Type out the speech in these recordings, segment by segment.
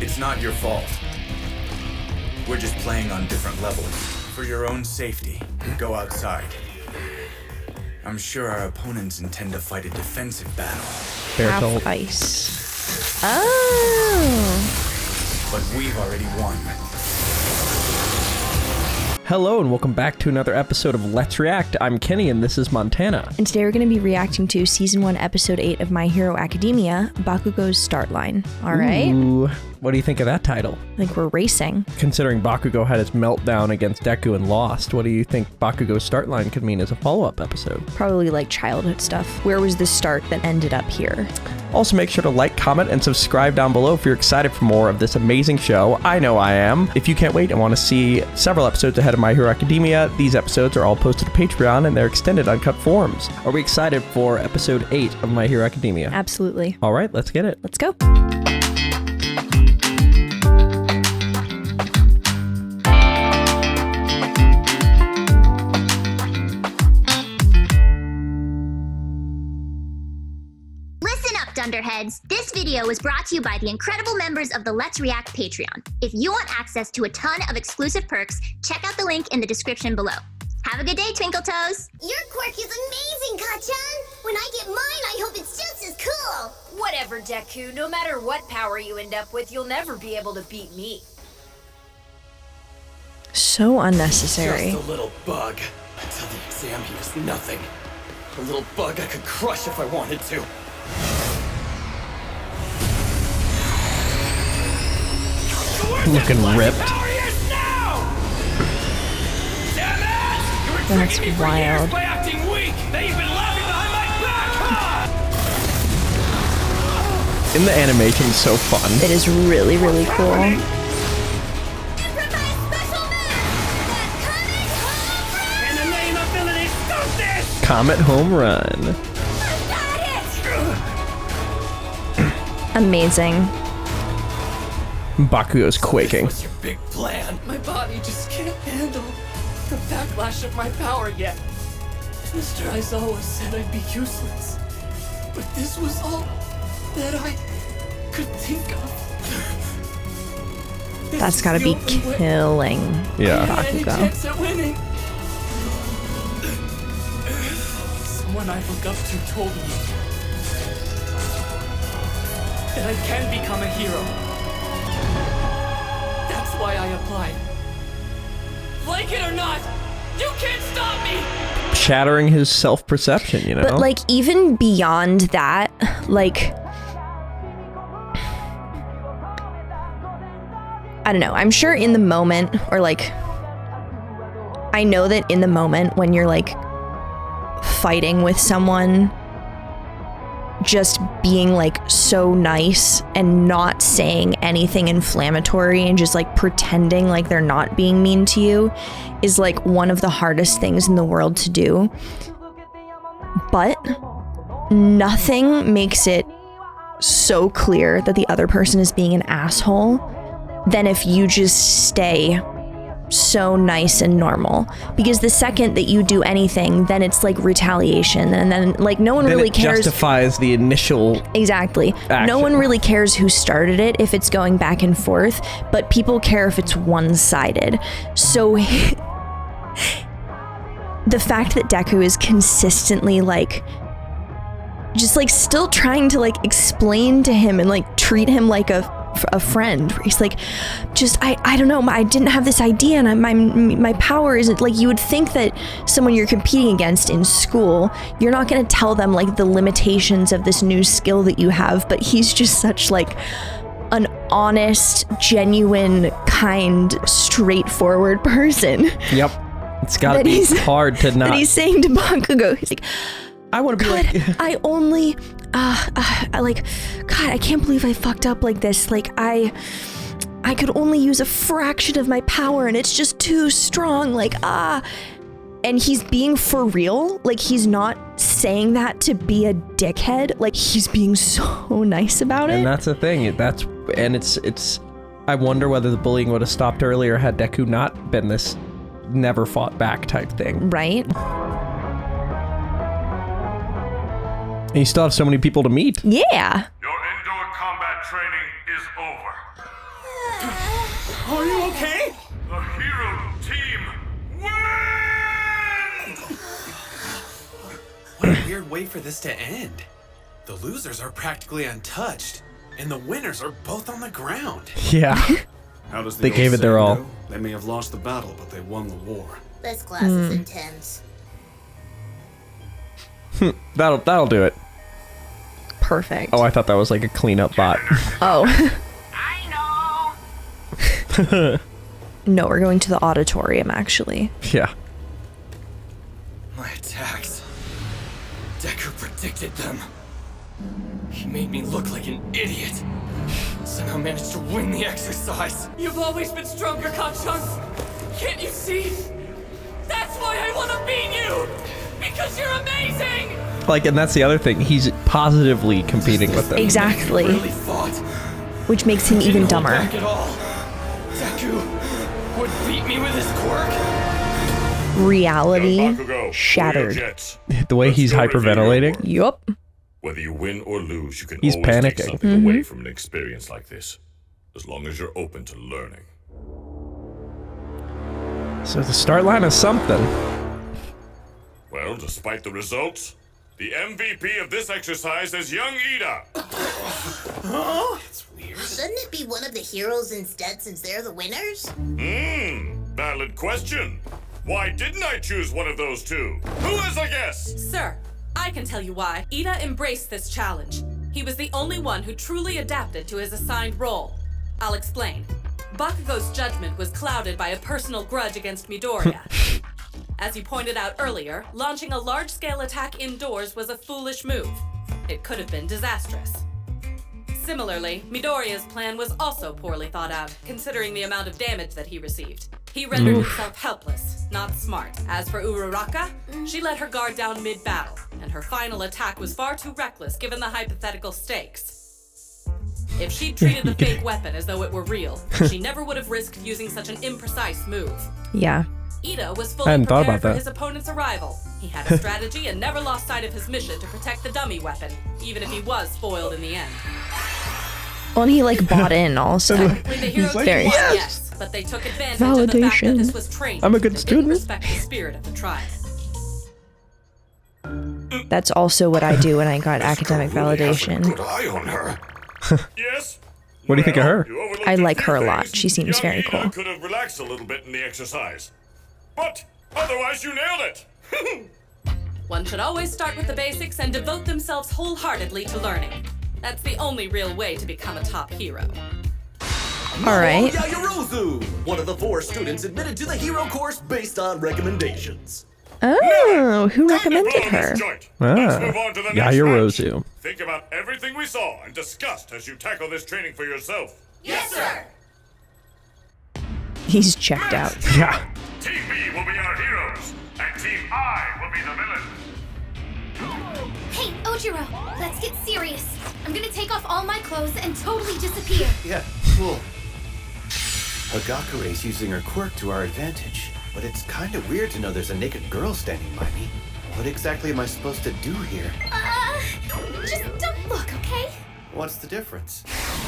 It's not your fault. We're just playing on different levels. For your own safety, go outside. I'm sure our opponents intend to fight a defensive battle. Half ice. Oh. But we've already won. Hello and welcome back to another episode of Let's React. I'm Kenny and this is Montana. And today we're going to be reacting to Season 1, Episode 8 of My Hero Academia, Bakugou's Start Line. All right? Ooh, what do you think of that title? I think we're racing. Considering Bakugou had his meltdown against Deku and lost, what do you think Bakugou's Start Line could mean as a follow-up episode? Probably like childhood stuff. Where was the start that ended up here? Also, make sure to like, comment, and subscribe down below if you're excited for more of this amazing show. I know I am. If you can't wait and want to see several episodes ahead of My Hero Academia, these episodes are all posted to Patreon and they're extended uncut forms. Are we excited for episode 8 of My Hero Academia? Absolutely. All right, let's get it. Let's go. Dunderheads, this video was brought to you by the incredible members of the Let's React Patreon. If you want access to a ton of exclusive perks, check out the link in the description below. Have a good day, Twinkle Toes! Your quirk is amazing, Ka-chan! When I get mine, I hope it's just as cool! Whatever, Deku. No matter what power you end up with, you'll never be able to beat me. So unnecessary. Just a little bug. Until the exam, he was nothing. A little bug I could crush if I wanted to. Looking ripped. That's wild. And the animation's so fun. It is really, really cool. Comet home run. Amazing. Bakugou's quaking. What's your big plan? My body just can't handle the backlash of my power yet. Mr. Aizawa said I'd be useless, but this was all that I could think of. That's gotta be killing. Yeah. Bakugou. Someone I look up to told me that I can become a hero. That's why I applied. Like it or not, you can't stop me! Shattering his self-perception, you know? But like even beyond that, like, I don't know, I'm sure in the moment, or like, I know that in the moment when you're like fighting with someone, just being like so nice and not saying anything inflammatory and just like pretending like they're not being mean to you is like one of the hardest things in the world to do. But nothing makes it so clear that the other person is being an asshole than if you just stay so nice and normal, because the second that you do anything, then it's like retaliation, and then like no one then really it cares. Justifies the initial exactly action. No one really cares who started it if it's going back and forth, but people care if it's one-sided. So the fact that Deku is consistently like just like still trying to like explain to him and like treat him like a friend, where he's like, just I don't know, I didn't have this idea, and my power isn't like, you would think that someone you're competing against in school, you're not going to tell them like the limitations of this new skill that you have, but he's just such like an honest, genuine, kind, straightforward person. Yep. It's gotta be hard to not. That he's saying to Bakugou, he's like, I want to be like, I only, like, God, I can't believe I fucked up like this. Like, I could only use a fraction of my power and it's just too strong. Like, and he's being for real. Like, he's not saying that to be a dickhead. Like, he's being so nice about it. And that's the thing. It's, I wonder whether the bullying would have stopped earlier had Deku not been this never fought back type thing. Right? And you still have so many people to meet. Yeah. Your indoor combat training is over. Are you okay? The hero team wins! What a weird way for this to end. The losers are practically untouched, and the winners are both on the ground. Yeah. How does the They old gave it their saying all. go? They may have lost the battle, but they won the war. This class is intense. That'll do it. Perfect. Oh, I thought that was like a cleanup bot. Oh. I know! No, we're going to the auditorium, actually. Yeah. My attacks. Deku predicted them. He made me look like an idiot. Somehow managed to win the exercise. You've always been stronger, Kacchan. Can't you see? That's why I want to beat you! Because you're amazing! Like, and that's the other thing. He's positively competing with them. Exactly. Really fought. Which makes him even Didn't hold dumber. back at all. Deku would beat me with his quirk. Reality Bakugou, shattered. warrior jets. The way he's Let's go review your hyperventilating. work. Yup. Whether you win or lose, you can He's always take panicking. something away from an experience like this. As long as you're open to learning. So the start line is something. Well, despite the results, the MVP of this exercise is young Iida. It's weird. Shouldn't it be one of the heroes instead since they're the winners? Valid question. Why didn't I choose one of those two? Who has a guess? Sir, I can tell you why. Iida embraced this challenge. He was the only one who truly adapted to his assigned role. I'll explain. Bakugou's judgment was clouded by a personal grudge against Midoriya. As you pointed out earlier, launching a large-scale attack indoors was a foolish move. It could have been disastrous. Similarly, Midoriya's plan was also poorly thought out, considering the amount of damage that he received. He rendered himself helpless, not smart. As for Uraraka, she let her guard down mid-battle, and her final attack was far too reckless given the hypothetical stakes. If she treated the fake weapon as though it were real, she never would have risked using such an imprecise move. Yeah. Iida was I fully hadn't thought prepared about for that. his opponent's arrival. He had a strategy and never lost sight of his mission to protect the dummy weapon, even if he was foiled in the end. Well, and he like bought in also. Technically, the hero like, team won, "Yes!" yes, but they took advantage of the fact that Validation. this was trained. I'm a good and student. didn't respect the spirit of the tribe. That's also what I do when I got academic Really has a validation. good eye on her. Yes. What do you think of her? You overlooked I a like few her a lot. things. She seems Young very Iida cool. could have relaxed a little bit in the exercise, but otherwise you nailed it. One should always start with the basics and devote themselves wholeheartedly to learning. That's the only real way to become a top hero. All right. Yaoyarozu, one of the 4 students admitted to the hero course based on recommendations. Oh, who recommended Blow her? this joint. Let's Ah, move on to the next Yaoyarozu. round. Think about everything we saw and discussed as you tackle this training for yourself. Yes, sir. He's checked out. Yeah. Team B will be our heroes, and Team I will be the villains. Hey, Ojiro, let's get serious. I'm gonna take off all my clothes and totally disappear. Yeah, cool. Hagakure's using her quirk to our advantage, but it's kind of weird to know there's a naked girl standing by me. What exactly am I supposed to do here? Just don't look, okay? What's the difference?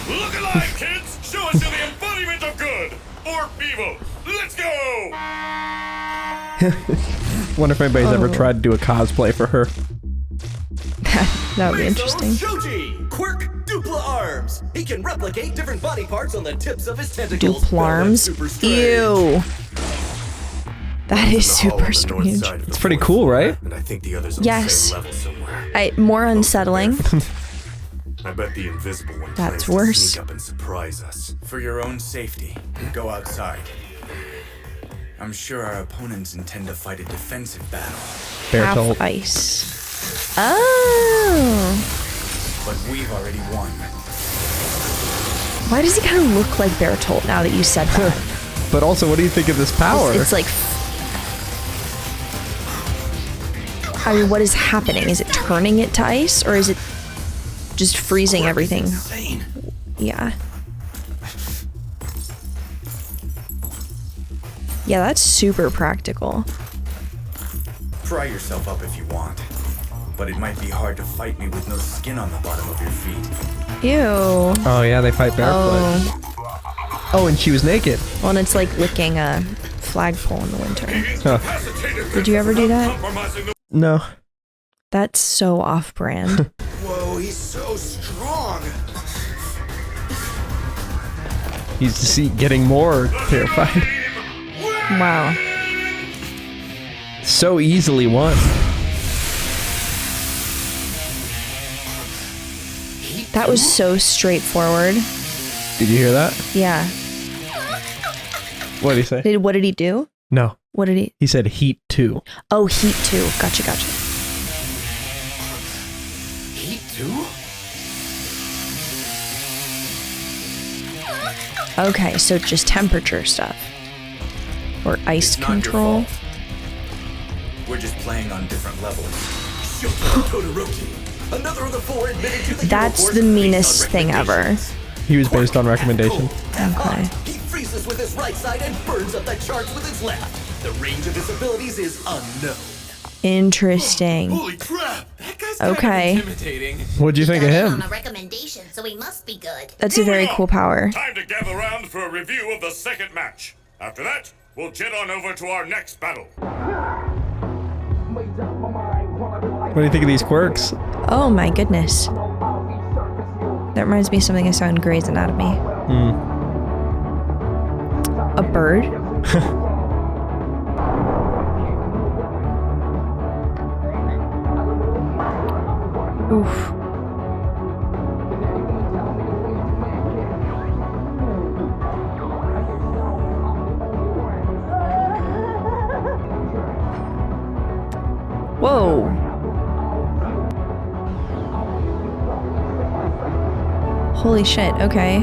Look alive, kids! Show us you're the embodiment of good or evil. Let's go! Wonder if anybody's ever tried to do a cosplay for her. That would be interesting. Shoji! Quirk Dupla Arms! He can replicate different body parts on the tips of his tentacles. Duplarms? Super strange. Ew. That is super strange. It's pretty cool, right? And I think the others on Yes. the same level somewhere. More unsettling. I bet the invisible one That's plans to worse. sneak up and surprise us. For your own safety, go outside. I'm sure our opponents intend to fight a defensive battle, Bertolt. Half ice. Oh. but we've already won. Why does he kind of look like Bertolt now that you said that? But also, what do you think of this power? It's like... I mean, what is happening? Is it turning it to ice? Or is it just freezing everything? Insane. Yeah. Yeah, that's super practical. Try yourself up if you want, but it might be hard to fight me with no skin on the bottom of your feet. Ew. Oh yeah, they fight barefoot. Oh. Oh, and she was naked. Well, and it's like licking a flagpole in the winter. Huh. Did you ever do that? No. That's so off-brand. Whoa, he's so strong. He's just getting more terrified. Wow. So easily won. That was so straightforward. Did you hear that? Yeah. What did he say? What did he do? No. What did he? He said Heat 2. Oh, Heat 2. Gotcha. Heat 2? Okay, so just temperature stuff. Or ice It's not your control. fault. We're just playing on different levels. Todoroki. Another of the 4 admitted to the That's Hero the Force meanest based on thing ever. recommendations. He was based on recommendation. Okay. He freezes with his right side and burns up the charts with his left. The range of his abilities is unknown. Interesting. Holy crap! That guy's Okay. kind of intimidating. What'd you think of him? On a recommendation, so he must be good. That's a very cool power. Time to gather round for a review of the second match. After that, we'll jet on over to our next battle. What do you think of these quirks? Oh my goodness. That reminds me of something I saw in Grey's Anatomy. A bird? Oof. Whoa. Holy shit, okay.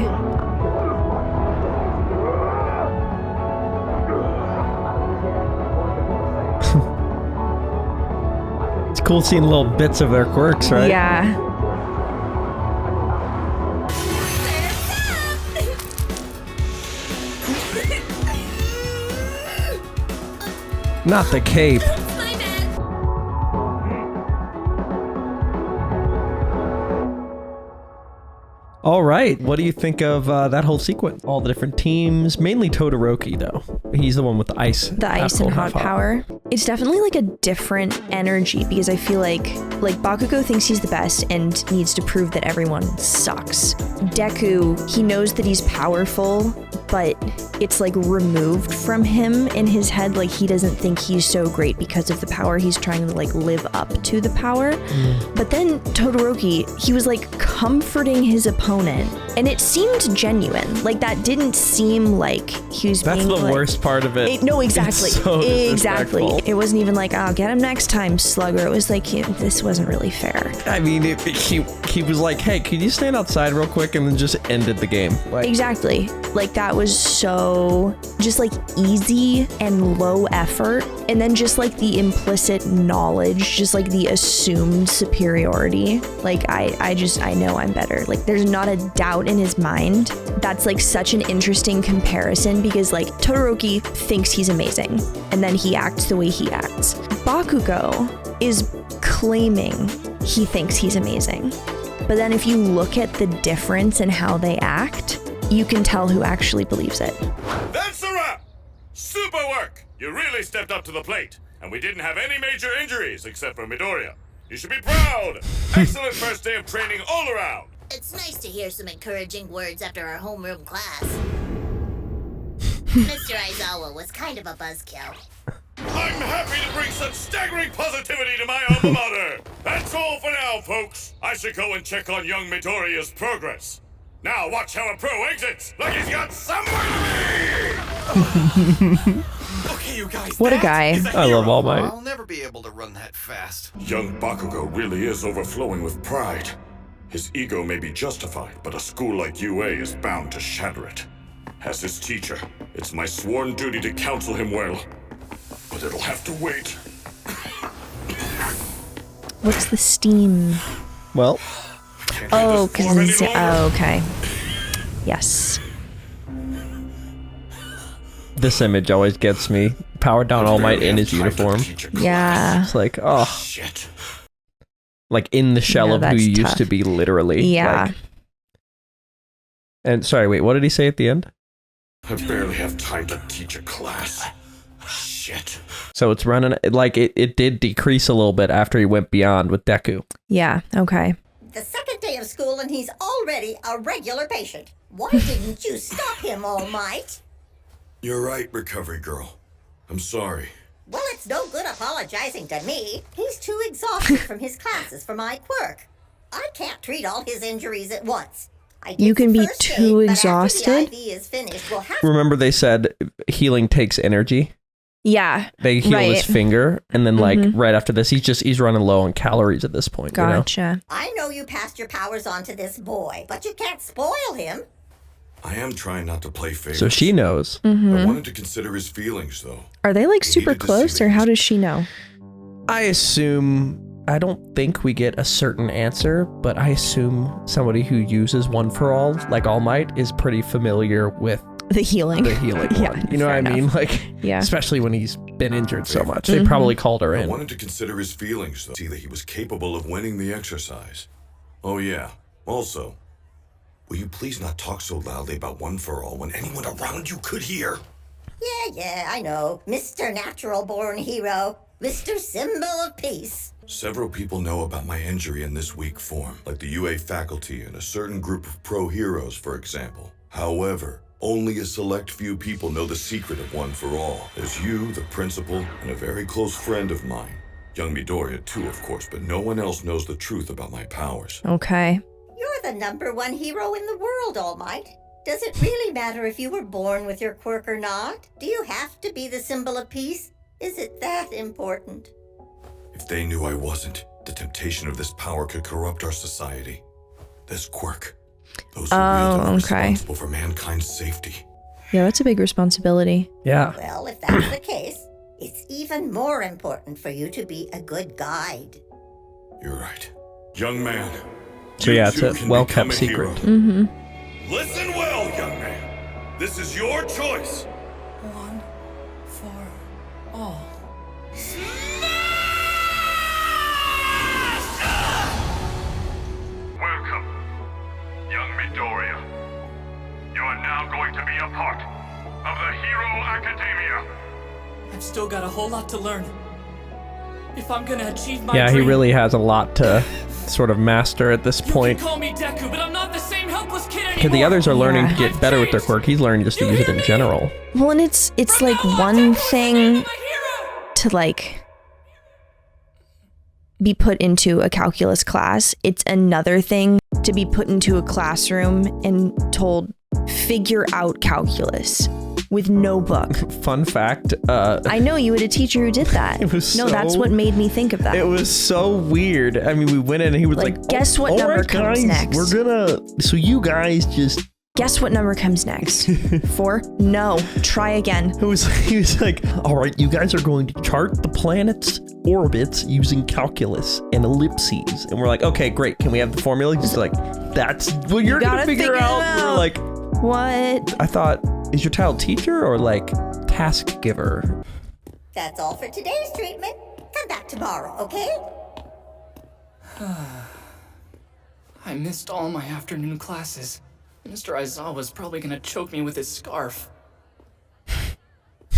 It's cool seeing little bits of their quirks, right? Yeah. Not the cape. All right, what do you think of that whole sequence? All the different teams, mainly Todoroki though. He's the one with the ice. The ice and hot power. It's definitely like a different energy because I feel like Bakugou thinks he's the best and needs to prove that everyone sucks. Deku, he knows that he's powerful, but it's like removed from him in his head. Like he doesn't think he's so great because of the power. He's trying to like live up to the power. But then Todoroki, he was like comforting his opponent and it seemed genuine. Like that didn't seem like he was That's being the like, worst part of it. no, exactly. It's so exactly. disrespectful. It wasn't even like, oh, get him next time, slugger. It was like, this wasn't really fair. I mean, he was like, hey, could you stand outside real quick, and then just ended the game. Like, Exactly. Like that was so just like easy and low effort. And then just like the implicit knowledge, just like the assumed superiority. Like I know I'm better. Like there's not a doubt in his mind. That's like such an interesting comparison because like Todoroki thinks he's amazing and then he acts the way he acts. Bakugou is claiming he thinks he's amazing. But then if you look at the difference in how they act, you can tell who actually believes it. That's a wrap! Super work! You really stepped up to the plate, and we didn't have any major injuries except for Midoriya. You should be proud! Excellent first day of training all around! It's nice to hear some encouraging words after our homeroom class. Mr. Aizawa was kind of a buzzkill. I'm happy to bring such staggering positivity to my alma mater! That's all for now, folks! I should go and check on young Midoriya's progress. Now watch how a pro exits, like he's got somewhere to be! Okay, you guys. What a guy. I love All Might. I'll never be able to run that fast. Young Bakugou really is overflowing with pride. His ego may be justified, but a school like UA is bound to shatter it. As his teacher, it's my sworn duty to counsel him well. But it'll have to wait. What's the steam? well, Oh, because okay. Yes. this image always gets me. Powered down All Might in his uniform. Yeah. It's like, oh. Shit. Like in the shell Yeah, of who that's he used tough. to be, literally. Yeah. Like, and sorry, wait, what did he say at the end? I barely have time to teach a class. Shit. So it's running, like, it did decrease a little bit after he went beyond with Deku. Yeah, okay. The second day of school and he's already a regular patient. Why didn't you stop him, All Might? You're right, recovery girl. I'm sorry. Well, it's no good apologizing to me. He's too exhausted from his classes for my quirk. I can't treat all his injuries at once. You can be too exhausted. After the IV is finished, we'll have Remember they said healing takes energy? Yeah. They heal his finger, and then like right after this, he's running low on calories at this point. Gotcha. You know? I know you passed your powers on to this boy, but you can't spoil him. I am trying not to play favorites. So she knows. I wanted to consider his feelings, though. Are they like super close, or how does she know? I assume, I don't think we get a certain answer, but I assume somebody who uses One for All, like All Might, is pretty familiar with the healing. Yeah, one. You know what I mean? Like, yeah. Especially when he's been injured so much. They probably called her in. I wanted to consider his feelings, though. See that he was capable of winning the exercise. Oh, yeah. Also, will you please not talk so loudly about One for All when anyone around you could hear? Yeah, I know. Mr. Natural-born hero. Mr. Symbol of Peace. Several people know about my injury in this weak form, like the UA faculty and a certain group of pro-heroes, for example. However, only a select few people know the secret of One for All. There's you, the principal, and a very close friend of mine. Young Midoriya too, of course, but no one else knows the truth about my powers. Okay. You're the #1 hero in the world, All Might. Does it really matter if you were born with your quirk or not? Do you have to be the symbol of peace? Is it that important? If they knew I wasn't, the temptation of this power could corrupt our society. This quirk. Those who wield it are responsible for mankind's safety. Yeah, that's a big responsibility. Yeah. Well, if that's the case, it's even more important for you to be a good guide. You're right. Young man. So yeah, it's a well-kept secret. Listen well, young man. This is your choice. One for all. Welcome, young Midoriya. You are now going to be a part of the Hero Academia. I've still got a whole lot to learn. If I'm gonna achieve my Yeah, dream, he really has a lot to sort of master at this point. you can call me Deku, but I'm not the same helpless kid anymore. Because the others are learning to get better with their quirk. He's learning just to use it in general. Well, and it's like one thing to like be put into a calculus class. It's another thing to be put into a classroom and told, figure out calculus with no book. Fun fact. I know you had a teacher who did that. It was that's what made me think of that. It was so weird. I mean, we went in and he was like, guess what number comes next? We're gonna, so you guys just... Guess what number comes next? 4? No. Try again. He was like, all right, you guys are going to chart the planet's orbits using calculus and ellipses. And we're like, okay, great. Can we have the formula? He's like, that's what you're going to figure out. We're like, what? I thought, is your child teacher or like task giver? That's all for today's treatment. Come back tomorrow, okay? I missed all my afternoon classes. Mr. Aizawa's probably gonna choke me with his scarf.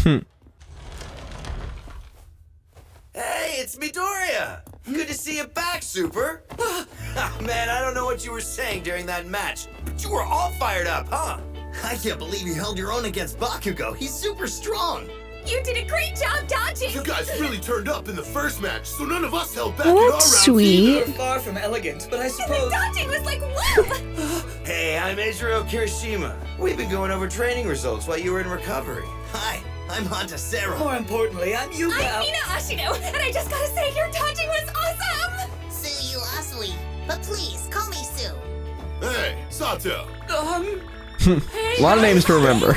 Hey, it's Midoriya! Good to see you back, Super! Man, I don't know what you were saying during that match, but you were all fired up, huh? I can't believe you held your own against Bakugou. He's super strong! You did a great job dodging! You guys really turned up in the first match, so none of us held back Well, in our that's rounds sweet. either. Far from elegant, but I And suppose... the dodging was like, whoa! Hey, I'm Eijiro Kirishima. We've been going over training results while you were in recovery. Hi, I'm Hanta Sero. More importantly, I'm Yuga. I'm Mina Ashino, and I just gotta say, your dodging was awesome! Sue you Asui, but please call me Sue. Hey, Sato. A lot of names to remember.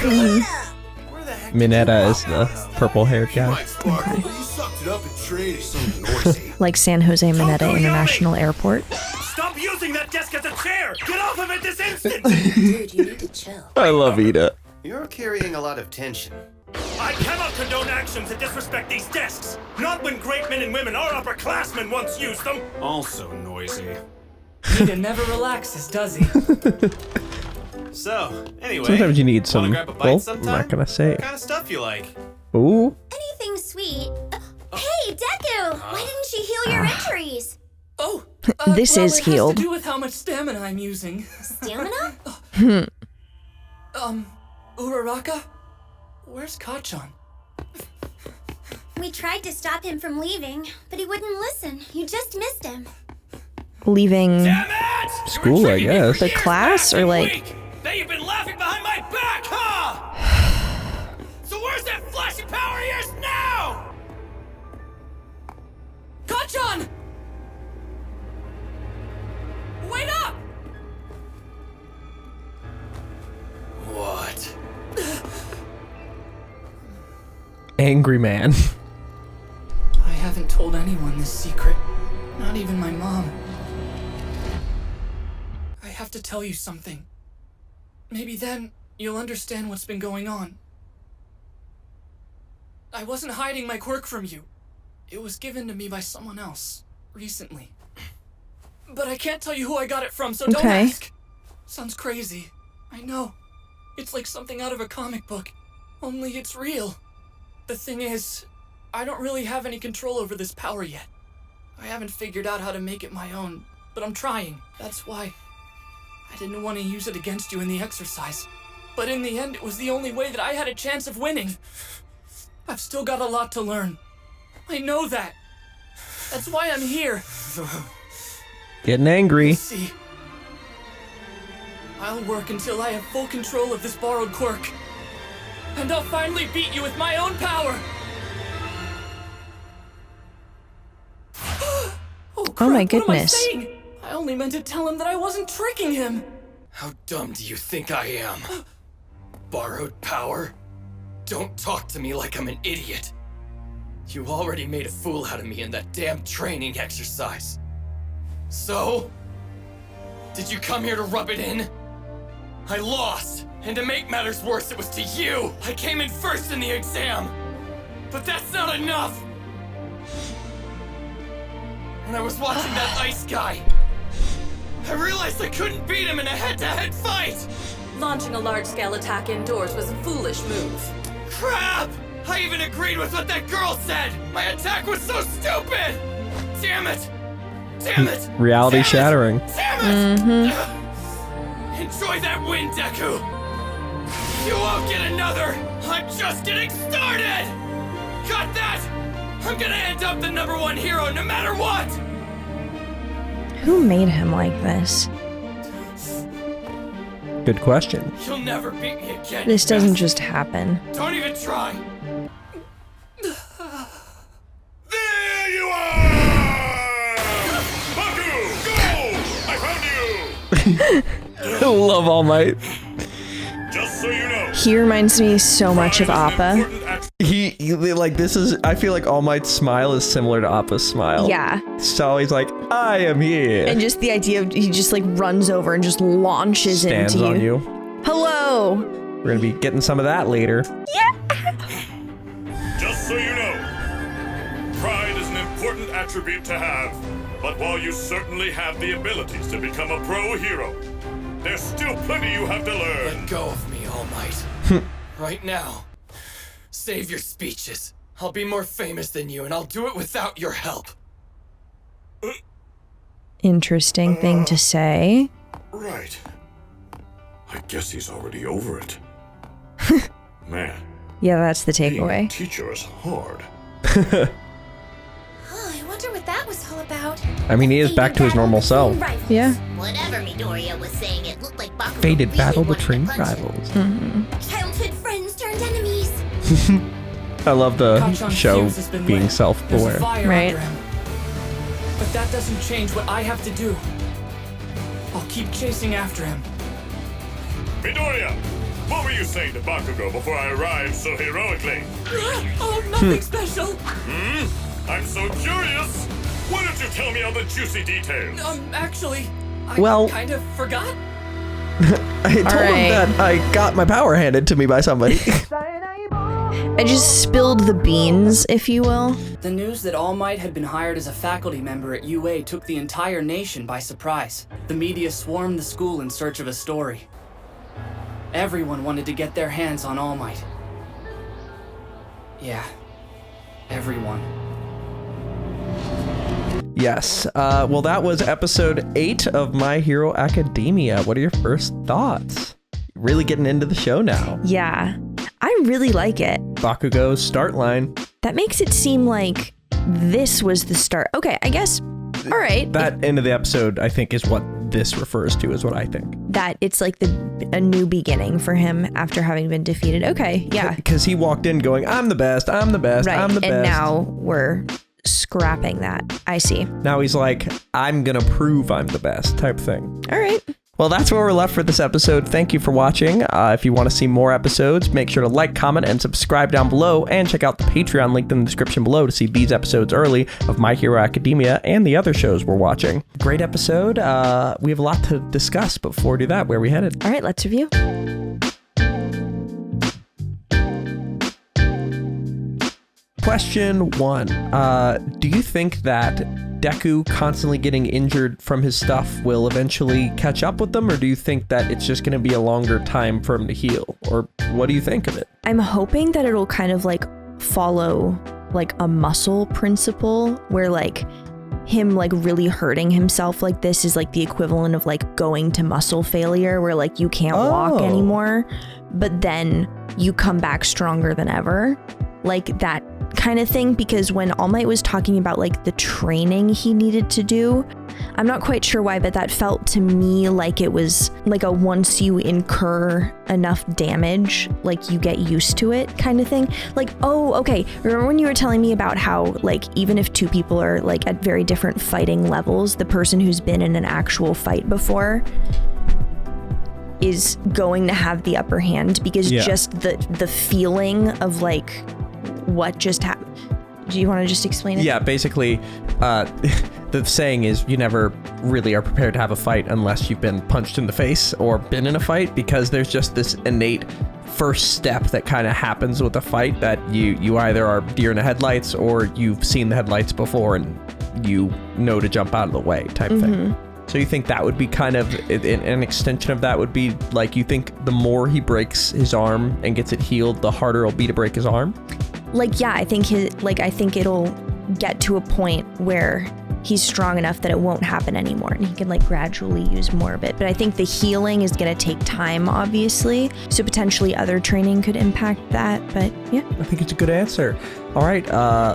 Mineta is the purple-haired You guy. might sparkle, but you sucked it up in training. So noisy. Like San Jose Mineta International Airport. Stop using that desk as a chair! Get off of it this instant! Dude, you need to chill. I love Iida. You're carrying a lot of tension. I cannot condone actions that disrespect these desks! Not when great men and women, our upperclassmen, once used them! Also noisy. Iida never relaxes, does he? So, anyway. Sometimes you need some. Wanna grab a bite Well, I'm sometime? not gonna say. What kind of stuff you like? Ooh. Anything sweet. Hey, Deku! Why didn't you heal your injuries? Oh, This well, is it healed. has to do with how much stamina I'm using. Stamina? Uraraka? Where's Kachan? We tried to stop him from leaving, but he wouldn't listen. You just missed him. Leaving School, I guess. the class or like. Now you've been laughing behind my back, huh? So where's that flashy power of yours now? Kachan! Wait up! What? Angry man. I haven't told anyone this secret. Not even my mom. I have to tell you something. Maybe then you'll understand what's been going on. I wasn't hiding my quirk from you. It was given to me by someone else recently. But I can't tell you who I got it from, so don't Okay. ask. Sounds crazy. I know. It's like something out of a comic book. Only it's real. The thing is, I don't really have any control over this power yet. I haven't figured out how to make it my own, but I'm trying. That's why I didn't want to use it against you in the exercise. But in the end, it was the only way that I had a chance of winning. I've still got a lot to learn. I know that. That's why I'm here. Getting angry. See, I'll work until I have full control of this borrowed quirk. And I'll finally beat you with my own power. Oh, crap, Oh my what am I goodness. saying? I only meant to tell him that I wasn't tricking him. How dumb do you think I am? Borrowed power? Don't talk to me like I'm an idiot. You already made a fool out of me in that damn training exercise. So? Did you come here to rub it in? I lost, and to make matters worse, it was to you! I came in first in the exam! But that's not enough! When I was watching that ice guy, I realized I couldn't beat him in a head-to-head fight! Launching a large-scale attack indoors was a foolish move. Crap! I even agreed with what that girl said! My attack was so stupid! Damn it! Damn it! Reality Damn it! shattering. Damn it! Enjoy that win, Deku! You won't get another! I'm just getting started! Got that! I'm gonna end up the #1 hero no matter what! Who made him like this? Good question. You'll never beat me again. This doesn't just happen. Don't even try! There you are! Bakugou, go! I found you! I love All Might. Just so you know. He reminds me so much of Appa. He like, this is, I feel like All Might's smile is similar to Appa's smile. Yeah. So he's like, I am here. And just the idea of he just like runs over and just launches Stands into on you. you. Hello. We're gonna be getting some of that later. Just so you know, pride is an important attribute to have. But while you certainly have the abilities to become a pro hero, there's still plenty you have to learn. Let go of me, All Might. Right now. Save your speeches. I'll be more famous than you, and I'll do it without your help. Interesting thing to say. Right. I guess he's already over it. Man, Yeah, that's the being a takeaway. teacher is hard. Oh, I wonder what that was all about. I mean, he is back to his normal self. Yeah. Whatever Midoriya was saying, it looked like Bakugou Fated really battle wanted to between punch him. rivals. Childhood friends turned enemies. I love the Kachan's show fuse has been being lit. self-aware. There's a fire Right. under him. But that doesn't change what I have to do. I'll keep chasing after him. Midoriya, what were you saying to Bakugou before I arrived so heroically? Oh, nothing special. I'm so curious. Why don't you tell me all the juicy details? Actually, I Well- kind of forgot. I told him that I got my power handed to me by somebody. I just spilled the beans, if you will. The news that All Might had been hired as a faculty member at UA took the entire nation by surprise. The media swarmed the school in search of a story. Everyone wanted to get their hands on All Might. Yeah, everyone. Yes. Well, that was episode 8 of My Hero Academia. What are your first thoughts? Really getting into the show now. Yeah, I really like it. Bakugou's start line. That makes it seem like this was the start. Okay, I guess. All right. That end of the episode, I think, is what this refers to, is what I think. That it's like a new beginning for him after having been defeated. Okay, yeah. Because he walked in going, I'm the best, I'm the best, right. I'm the best. And now we're scrapping that. I see. Now he's like, I'm gonna prove I'm the best type thing. All right. Well, that's where we're left for this episode. Thank you for watching. If you want to see more episodes, make sure to like, comment, and subscribe down below, and check out the Patreon linked in the description below to see these episodes early of My Hero Academia and the other shows we're watching. Great episode. We have a lot to discuss, but before we do that, where are we headed? All right, let's review. Question 1. Do you think that Deku constantly getting injured from his stuff will eventually catch up with them, or do you think that it's just going to be a longer time for him to heal? Or what do you think of it? I'm hoping that it'll kind of like follow like a muscle principle where like him like really hurting himself like this is like the equivalent of like going to muscle failure where like you can't walk anymore, but then you come back stronger than ever. Like that kind of thing, because when All Might was talking about like the training he needed to do, I'm not quite sure why, but that felt to me like it was like a once you incur enough damage, like you get used to it kind of thing. Like, oh, okay. Remember when you were telling me about how like even if two people are like at very different fighting levels, the person who's been in an actual fight before is going to have the upper hand because just the feeling of like what just happened. Do you want to just explain it? Yeah, basically, the saying is you never really are prepared to have a fight unless you've been punched in the face or been in a fight, because there's just this innate first step that kind of happens with a fight that you either are deer in the headlights or you've seen the headlights before and you know to jump out of the way type thing. So you think that would be kind of an extension of that would be like, you think the more he breaks his arm and gets it healed, the harder it'll be to break his arm? Like, yeah, I think it'll get to a point where he's strong enough that it won't happen anymore and he can like gradually use more of it. But I think the healing is going to take time, obviously. So potentially other training could impact that. But yeah. I think it's a good answer. All right,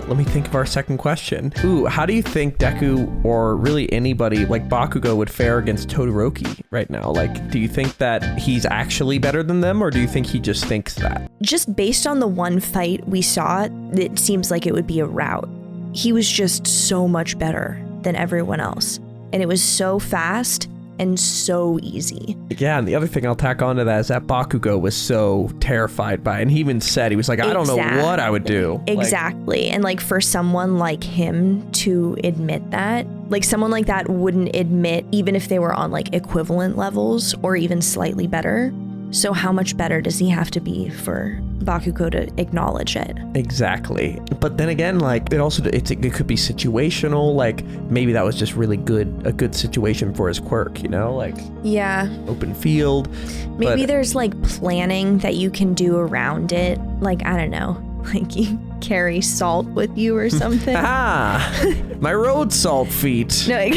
let me think of our second question. Ooh, how do you think Deku, or really anybody like Bakugou, would fare against Todoroki right now? Like, do you think that he's actually better than them, or do you think he just thinks that? Just based on the one fight we saw, it seems like it would be a rout. He was just so much better than everyone else. And it was so fast and so easy. Yeah, and the other thing I'll tack onto that is that Bakugou was so terrified by it. And he even said, he was like, I don't know what I would do. Exactly. Like, and like for someone like him to admit that, like someone like that wouldn't admit even if they were on like equivalent levels or even slightly better. So how much better does he have to be for Bakugou to acknowledge it? Exactly. But then again, like it could be situational. Like maybe that was just really a good situation for his quirk, you know, like open field. Maybe there's like planning that you can do around it. Like, I don't know, like you carry salt with you or something. My road salt feet. No, like,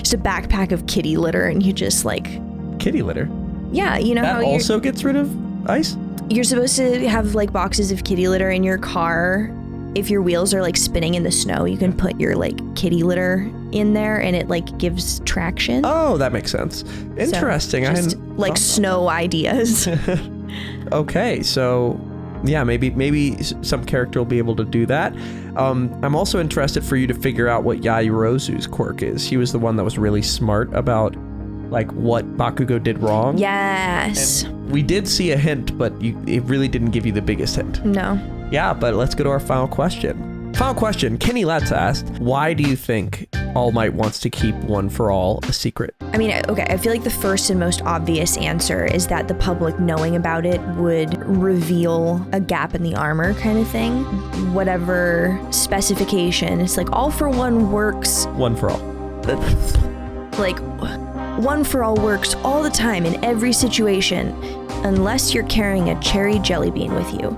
just a backpack of kitty litter and you just like... Kitty litter? Yeah, you know that how also gets rid of ice? You're supposed to have like boxes of kitty litter in your car. If your wheels are like spinning in the snow, you can put your like kitty litter in there and it like gives traction. Oh, that makes sense. Interesting. So just like snow ideas. Okay, so yeah, maybe some character will be able to do that. I'm also interested for you to figure out what Yaoyarozu's quirk is. He was the one that was really smart about like what Bakugou did wrong. Yes. And we did see a hint, but it really didn't give you the biggest hint. No. Yeah, but let's go to our final question. Final question, Kenny Letts asked, why do you think All Might wants to keep One for All a secret? I mean, okay, I feel like the first and most obvious answer is that the public knowing about it would reveal a gap in the armor kind of thing. Whatever specification, it's like All for One works. One for All. Like... One for all works all the time in every situation, unless you're carrying a cherry jelly bean with you.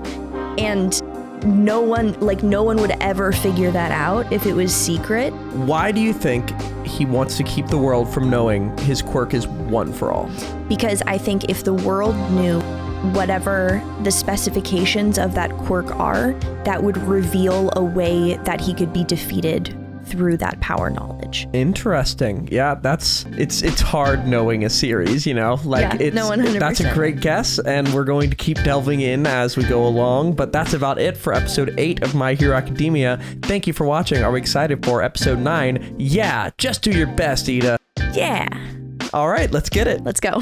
And no one would ever figure that out if it was secret. Why do you think he wants to keep the world from knowing his quirk is one for all? Because I think if the world knew whatever the specifications of that quirk are, that would reveal a way that he could be defeated through that power knowledge. Interesting. Yeah, it's hard knowing a series, you know? Like, yeah, no, 100%. That's a great guess, and we're going to keep delving in as we go along, but that's about it for episode 8 of My Hero Academia. Thank you for watching. Are we excited for episode 9? Yeah, just do your best, Iida. Yeah. All right, let's get it. Let's go.